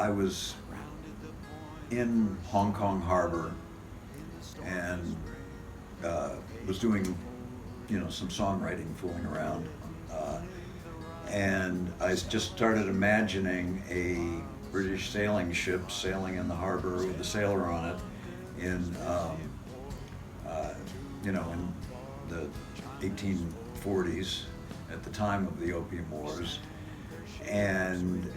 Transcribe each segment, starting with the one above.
I was in Hong Kong Harbor and was doing, some songwriting, fooling around, and I just started imagining a British sailing ship sailing in the harbor with a sailor on it in the 1840s, at the time of the Opium Wars. And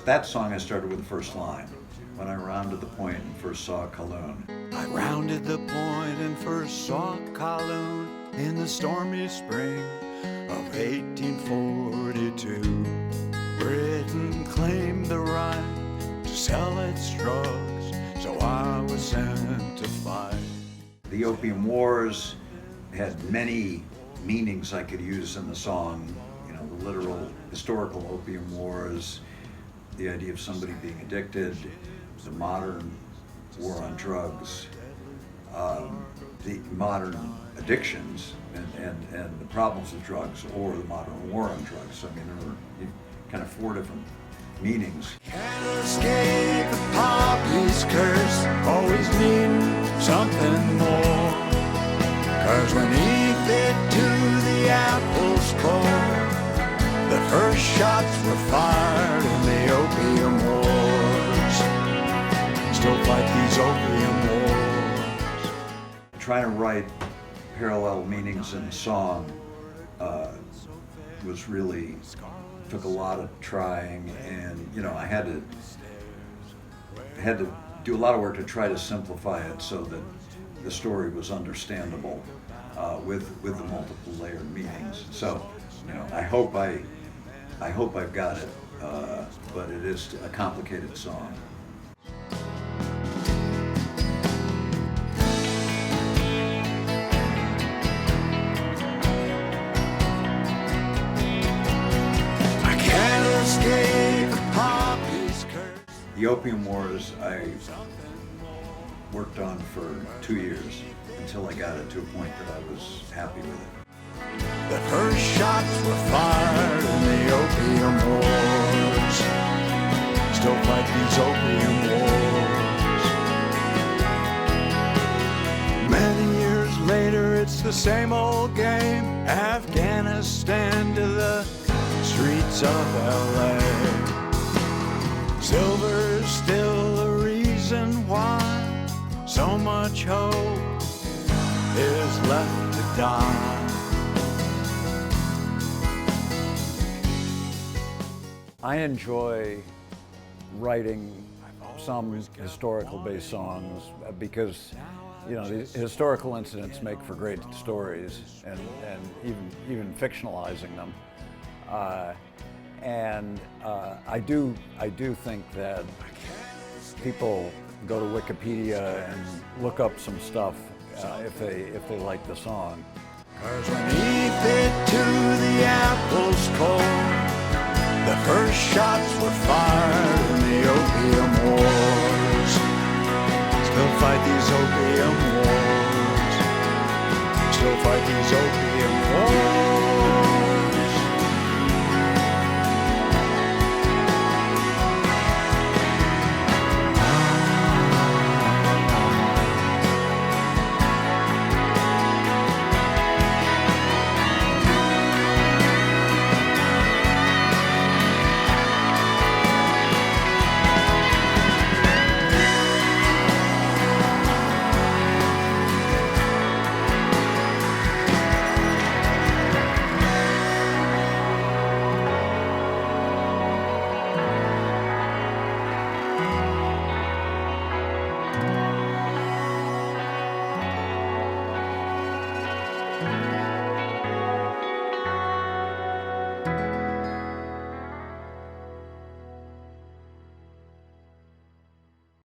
that song I started with the first line, when I rounded the point and first saw Kowloon. I rounded the point and first saw Kowloon in the stormy spring of 1842. Britain claimed the right to sell its drugs, so I was sent to fight. The Opium Wars had many meanings I could use in the song. The literal historical Opium Wars, the idea of somebody being addicted, the modern war on drugs, the modern addictions and the problems of drugs, or the modern war on drugs. So, there were kind of four different meanings. Can't escape the poppy's curse, always need something more. 'Cause when he bit to the apple's core, the first shots were fired in the Opium Wars. Still fight these Opium Wars. Trying to write parallel meanings in a song was really, took a lot of trying, and I had to do a lot of work to try to simplify it so that the story was understandable with the multiple layered meanings. So, I hope I've got it, but it is a complicated song. I can't escape the poppy's curse. The Opium Wars I worked on for 2 years until I got it to a point that I was happy with it. The first shots were fired in the Opium Wars. Still fight these Opium Wars. Many years later, it's the same old game. Afghanistan to the streets of LA. Silver's still the reason why so much hope is left to die. I enjoy writing some historical-based songs because, the historical incidents make for great stories, and even fictionalizing them. I do think that people go to Wikipedia and look up some stuff if they like the song. 'Cause when he bit to the apple's core, the first shots were fired in the Opium Wars. Still fight these Opium Wars. Still fight these Opium Wars.